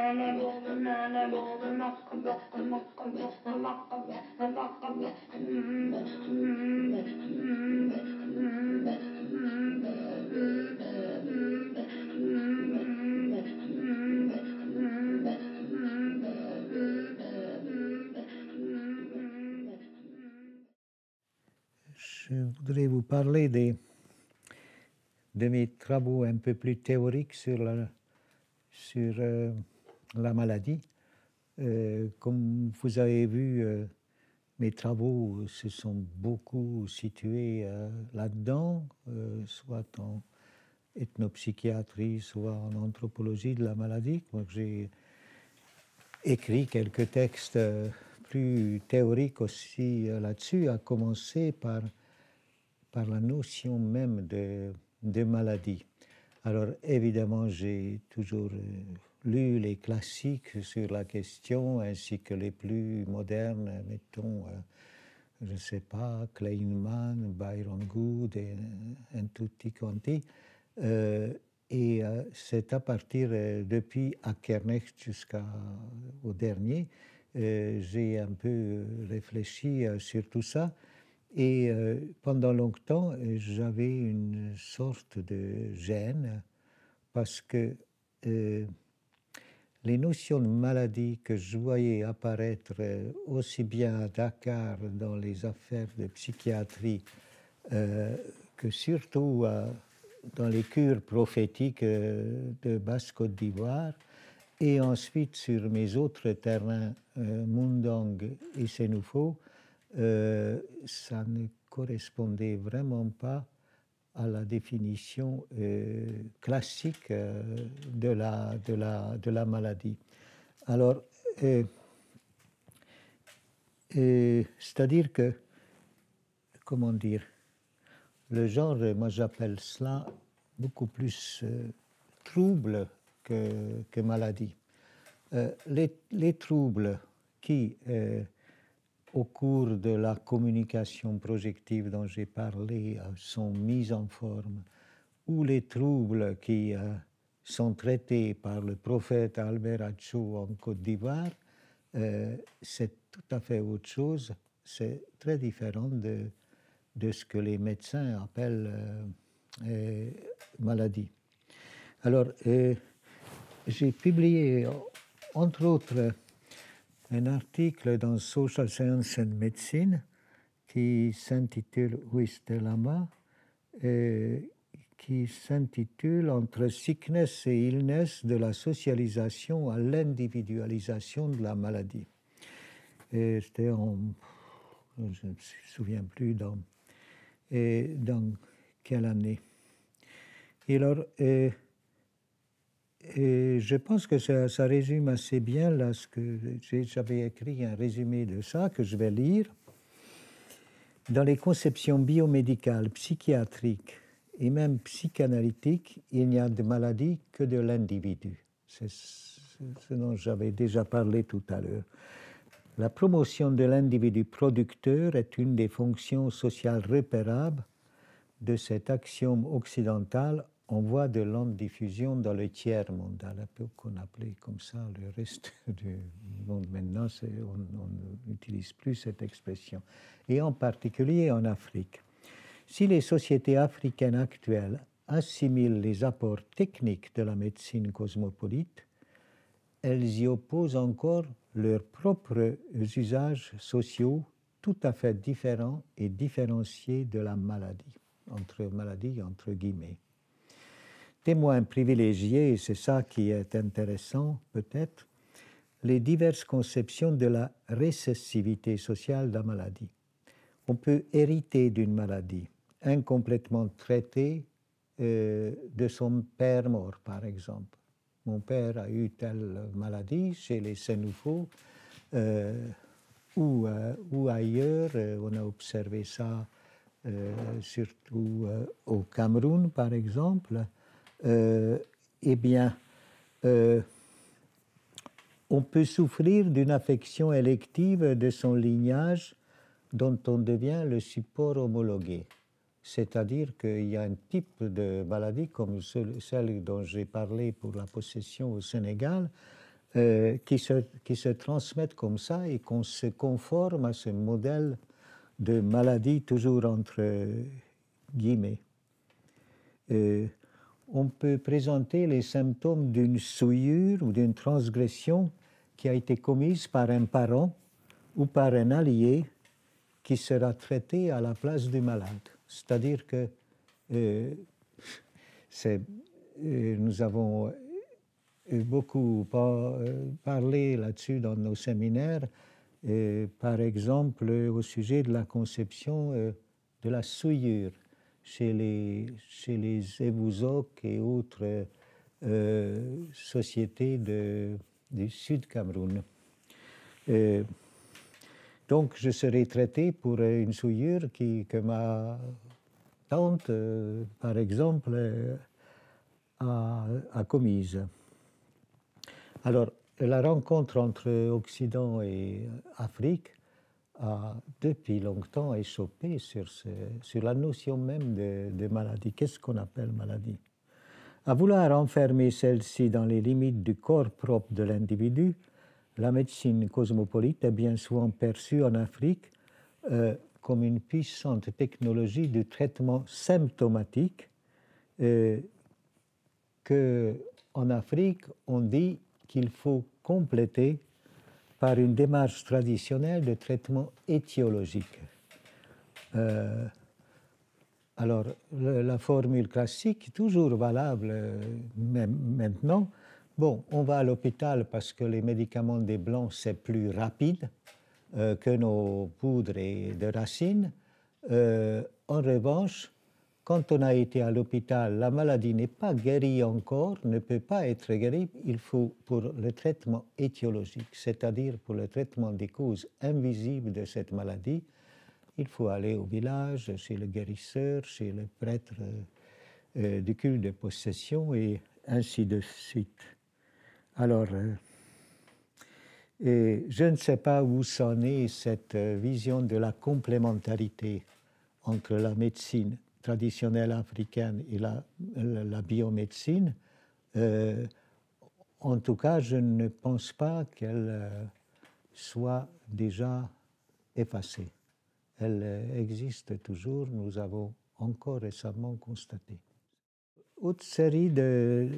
Je voudrais vous parler de mes travaux un peu plus théoriques sur la maladie. Comme vous avez vu, mes travaux se sont beaucoup situés là-dedans, soit en ethnopsychiatrie, soit en anthropologie de la maladie. Donc j'ai écrit quelques textes plus théoriques aussi là-dessus, à commencer par la notion même de maladie. Alors évidemment, j'ai toujours lu les classiques sur la question, ainsi que les plus modernes, mettons, je ne sais pas, Kleinman, Byron Good et tutti quanti. Et c'est à partir, depuis Akernecht jusqu'au dernier, j'ai un peu réfléchi sur tout ça. Et pendant longtemps, j'avais une sorte de gêne parce que les notions de maladie que je voyais apparaître aussi bien à Dakar dans les affaires de psychiatrie que surtout dans les cures prophétiques de Basse-Côte d'Ivoire, et ensuite sur mes autres terrains, Mundang et Sénoufo, ça ne correspondait vraiment pas à la définition classique de la maladie. Alors, c'est-à-dire que, comment dire, le genre, moi j'appelle cela beaucoup plus trouble que maladie. Les troubles qui, au cours de la communication projective dont j'ai parlé, sont mis en forme, ou les troubles qui sont traités par le prophète Albert Acho en Côte d'Ivoire, c'est tout à fait autre chose. C'est très différent de ce que les médecins appellent maladie. Alors, j'ai publié, entre autres, un article dans Social Science and Medicine qui s'intitule Huistelama, qui s'intitule Entre sickness et illness, de la socialisation à l'individualisation de la maladie. Et c'était je ne me souviens plus dans quelle année. Et alors, et je pense que ça résume assez bien là ce que j'avais écrit, un résumé de ça que je vais lire. Dans les conceptions biomédicales, psychiatriques et même psychanalytiques, il n'y a de maladie que de l'individu. C'est ce dont j'avais déjà parlé tout à l'heure. La promotion de l'individu producteur est une des fonctions sociales repérables de cet axiome occidental en voie de lente diffusion dans le tiers monde, à l'époque qu'on appelait comme ça le reste du monde. Maintenant, on n'utilise plus cette expression, et en particulier en Afrique. Si les sociétés africaines actuelles assimilent les apports techniques de la médecine cosmopolite, elles y opposent encore leurs propres usages sociaux tout à fait différents et différenciés de la maladie, entre guillemets. Témoin privilégié, et c'est ça qui est intéressant peut-être, les diverses conceptions de la récessivité sociale de la maladie. On peut hériter d'une maladie incomplètement traitée de son père mort, par exemple. Mon père a eu telle maladie chez les Sénoufo ou ailleurs. On a observé ça surtout au Cameroun, par exemple. Eh bien, on peut souffrir d'une affection élective de son lignage dont on devient le support homologué. C'est-à-dire qu'il y a un type de maladie comme celle dont j'ai parlé pour la possession au Sénégal, qui se transmettent comme ça et qu'on se conforme à ce modèle de maladie, toujours entre guillemets. On peut présenter les symptômes d'une souillure ou d'une transgression qui a été commise par un parent ou par un allié qui sera traité à la place du malade. C'est-à-dire que nous avons beaucoup parlé là-dessus dans nos séminaires, par exemple au sujet de la conception de la souillure chez les Ebouzoks et autres sociétés du Sud-Cameroun. Donc je serai traité pour une souillure que ma tante, par exemple, a commise. Alors, la rencontre entre Occident et Afrique a depuis longtemps échappé sur la notion même de maladie. Qu'est-ce qu'on appelle maladie? À vouloir enfermer celle-ci dans les limites du corps propre de l'individu, la médecine cosmopolite est bien souvent perçue en Afrique comme une puissante technologie de traitement symptomatique qu'en Afrique, on dit qu'il faut compléter par une démarche traditionnelle de traitement étiologique. Alors, la formule classique, toujours valable même maintenant, bon, on va à l'hôpital parce que les médicaments des Blancs, c'est plus rapide que nos poudres de racines. En revanche, quand on a été à l'hôpital, la maladie n'est pas guérie encore, ne peut pas être guérie. Il faut, pour le traitement étiologique, c'est-à-dire pour le traitement des causes invisibles de cette maladie, il faut aller au village, chez le guérisseur, chez le prêtre du culte de possession, et ainsi de suite. Alors, je ne sais pas où s'en est cette vision de la complémentarité entre la médecine traditionnelle africaine et la biomédecine. En tout cas, je ne pense pas qu'elle soit déjà effacée. Elle existe toujours, nous avons encore récemment constaté. Autre série de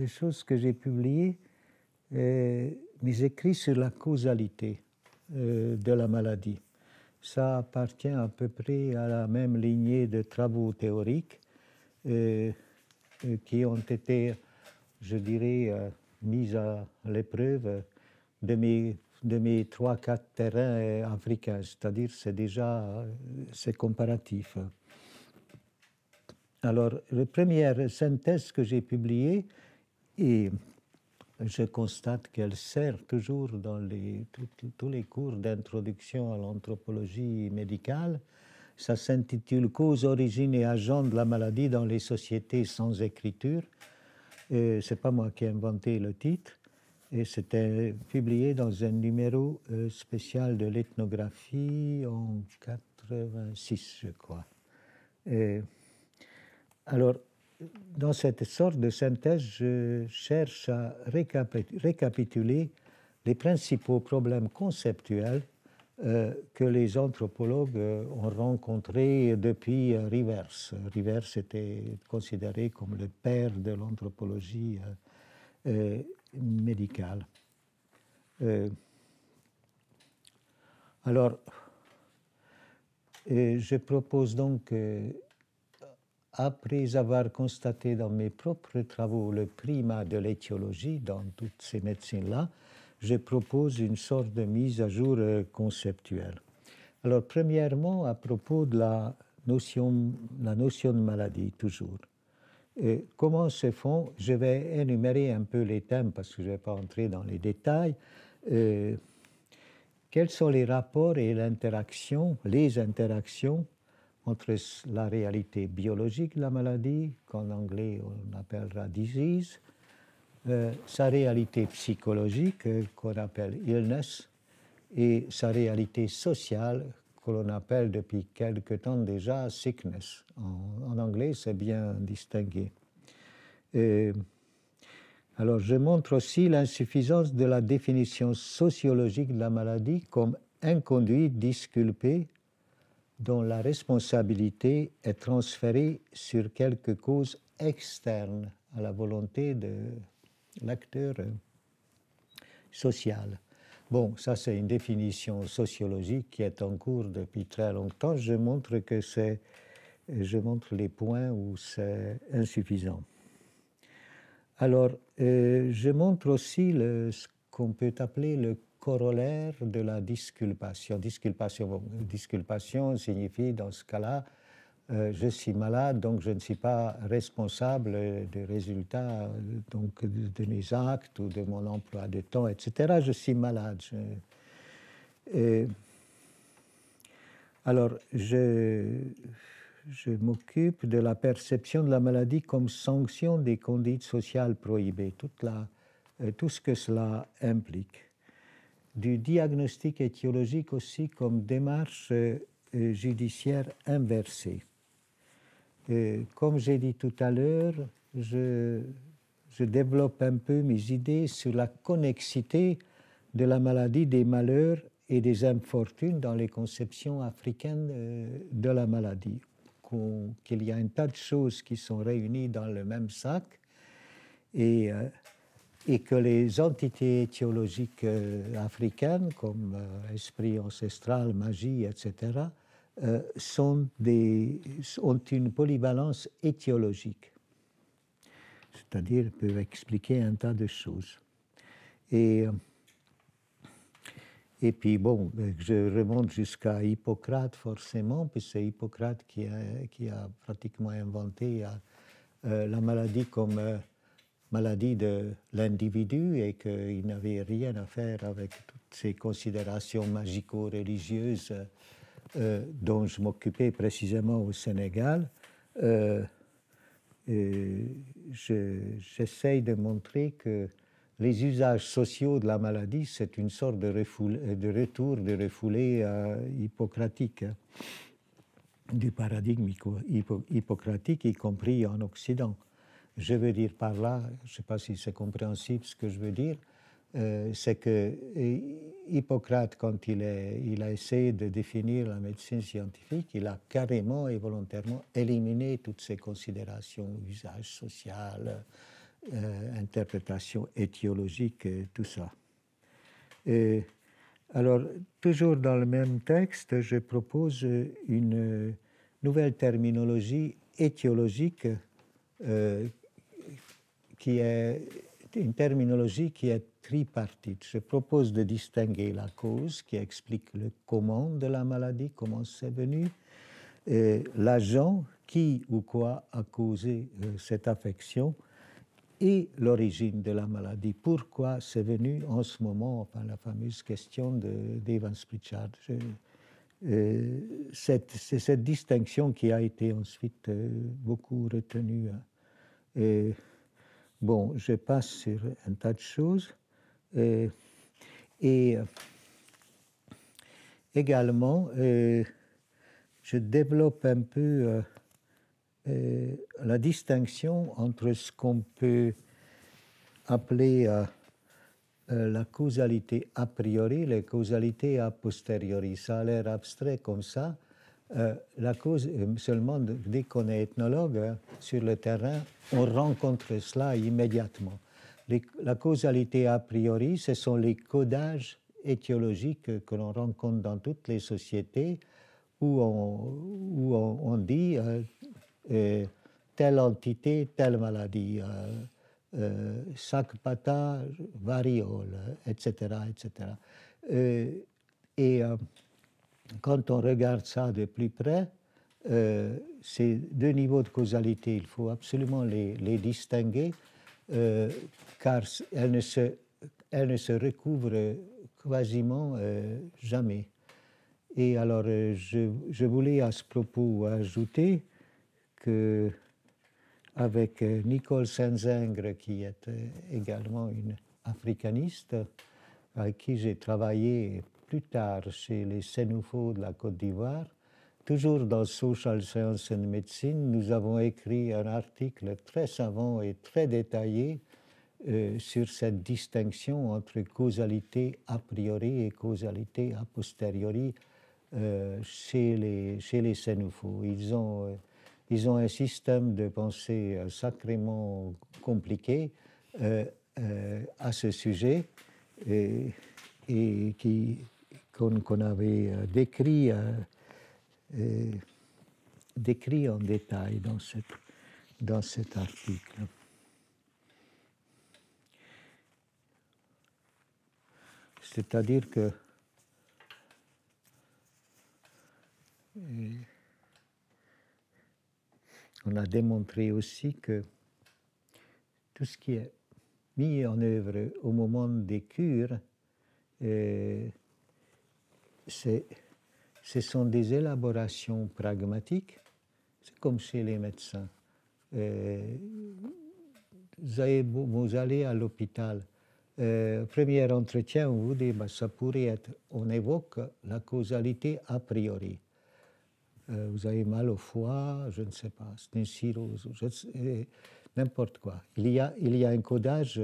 choses que j'ai publiées, mes écrits sur la causalité de la maladie. Ça appartient à peu près à la même lignée de travaux théoriques qui ont été, je dirais, mis à l'épreuve de mes 3-4 terrains africains, c'est-à-dire c'est comparatif. Alors, la première synthèse que j'ai publiée, et je constate qu'elle sert toujours dans tous les cours d'introduction à l'anthropologie médicale. Ça s'intitule « Cause, origine et agent de la maladie dans les sociétés sans écriture ». Ce n'est pas moi qui ai inventé le titre. Et c'était publié dans un numéro spécial de l'ethnographie en 86, je crois. Alors, dans cette sorte de synthèse, je cherche à récapituler les principaux problèmes conceptuels que les anthropologues ont rencontrés depuis Rivers. Rivers était considéré comme le père de l'anthropologie médicale. Alors, je propose donc, après avoir constaté dans mes propres travaux le primat de l'étiologie dans toutes ces médecines-là, je propose une sorte de mise à jour conceptuelle. Alors, premièrement, à propos de la notion de maladie, toujours. Comment se font, je vais énumérer un peu les thèmes parce que je ne vais pas entrer dans les détails. Quels sont les rapports et les interactions entre la réalité biologique de la maladie, qu'en anglais on appellera disease, sa réalité psychologique, qu'on appelle illness, et sa réalité sociale, que l'on appelle depuis quelque temps déjà sickness. En anglais, c'est bien distingué. Alors, je montre aussi l'insuffisance de la définition sociologique de la maladie comme inconduite disculpée dont la responsabilité est transférée sur quelque cause externe à la volonté de l'acteur social. Bon, ça c'est une définition sociologique qui est en cours depuis très longtemps. Je montre les points où c'est insuffisant. Alors, je montre aussi ce qu'on peut appeler le corollaire de la disculpation. Disculpation signifie dans ce cas-là, je suis malade, donc je ne suis pas responsable des résultats donc, de mes actes ou de mon emploi de temps, etc. Je suis malade. Alors, je m'occupe de la perception de la maladie comme sanction des conduites sociales prohibées, tout ce que cela implique. Du diagnostic étiologique aussi comme démarche judiciaire inversée. Comme j'ai dit tout à l'heure, je développe un peu mes idées sur la connexité de la maladie, des malheurs et des infortunes dans les conceptions africaines de la maladie. Qu'il y a un tas de choses qui sont réunies dans le même sac et que les entités étiologiques africaines, comme esprit ancestral, magie, etc., ont une polyvalence étiologique, c'est-à-dire peuvent expliquer un tas de choses. Et puis, bon, je remonte jusqu'à Hippocrate, forcément, puisque c'est Hippocrate qui a pratiquement inventé la maladie comme maladie de l'individu et qu'il n'avait rien à faire avec toutes ces considérations magico-religieuses dont je m'occupais précisément au Sénégal. J'essaye de montrer que les usages sociaux de la maladie, c'est une sorte de retour de refoulé hippocratique, du paradigme hippocratique, y compris en Occident. Je veux dire par là, je ne sais pas si c'est compréhensible ce que je veux dire, c'est que Hippocrate, quand il a essayé de définir la médecine scientifique, il a carrément et volontairement éliminé toutes ces considérations, usage social, interprétation étiologique, tout ça. Alors, toujours dans le même texte, je propose une nouvelle terminologie étiologique qui est une terminologie qui est tripartite. Je propose de distinguer la cause qui explique le comment de la maladie, comment c'est venu, l'agent qui ou quoi a causé cette affection et l'origine de la maladie. Pourquoi c'est venu en ce moment, enfin la fameuse question d'Evans Pritchard. C'est cette distinction qui a été ensuite beaucoup retenue. Bon, je passe sur un tas de choses. Également, je développe un peu la distinction entre ce qu'on peut appeler la causalité a priori, les causalités a posteriori. Ça a l'air abstrait comme ça. La cause, seulement dès qu'on est ethnologue sur le terrain, on rencontre cela immédiatement. La causalité a priori, ce sont les codages étiologiques que l'on rencontre dans toutes les sociétés où on dit telle entité, telle maladie, sac-pata, variole, etc. etc. Quand on regarde ça de plus près, ces deux niveaux de causalité, il faut absolument les distinguer, car elles ne se recouvrent quasiment jamais. Et alors, je voulais à ce propos ajouter que, avec Nicole Senzingre, qui est également une africaniste, avec qui j'ai travaillé plus tard chez les Sénoufos de la Côte d'Ivoire, toujours dans Social Science and Medicine, nous avons écrit un article très savant et très détaillé sur cette distinction entre causalité a priori et causalité a posteriori chez les xénophobes. Ils ont un système de pensée sacrément compliqué à ce sujet et qu'on avait décrit en détail dans cet article. C'est-à-dire que on a démontré aussi que tout ce qui est mis en œuvre au moment des cures, ce sont des élaborations pragmatiques. C'est comme chez les médecins. Vous allez à l'hôpital. Premier entretien, on vous dit, ça pourrait être, on évoque la causalité a priori. Vous avez mal au foie, je ne sais pas, c'est une cirrhose, n'importe quoi. Il y a un codage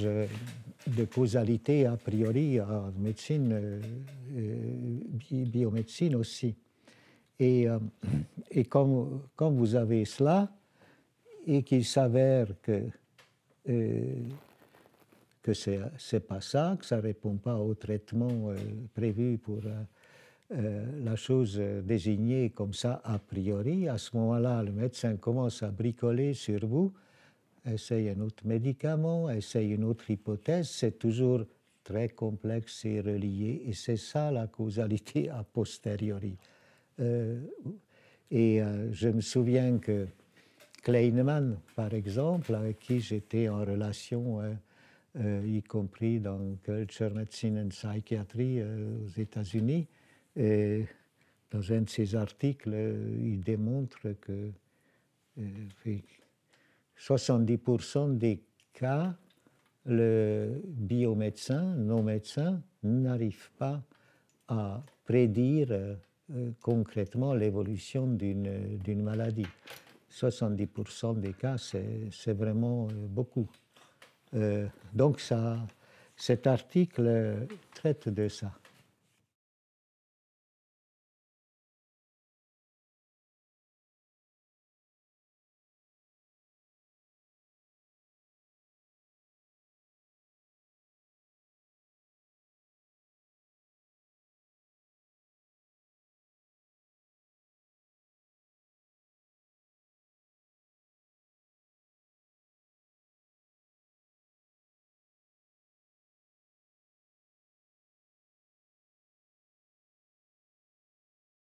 de causalité a priori en médecine, biomédecine aussi. Et quand vous avez cela, et qu'il s'avère que c'est pas ça, que ça répond pas au traitement prévu pour la chose désignée comme ça a priori, à ce moment-là, le médecin commence à bricoler sur vous, essaye un autre médicament, essaye une autre hypothèse, c'est toujours très complexe et relié, et c'est ça la causalité a posteriori. Je me souviens que Kleinman, par exemple, avec qui j'étais en relation, y compris dans Culture, Medicine and Psychiatry aux États-Unis, dans un de ses articles, il démontre que 70% des cas, le biomédecin, nos médecins, n'arrivent pas à prédire concrètement l'évolution d'une maladie. 70% des cas, c'est vraiment beaucoup. Donc cet article traite de ça.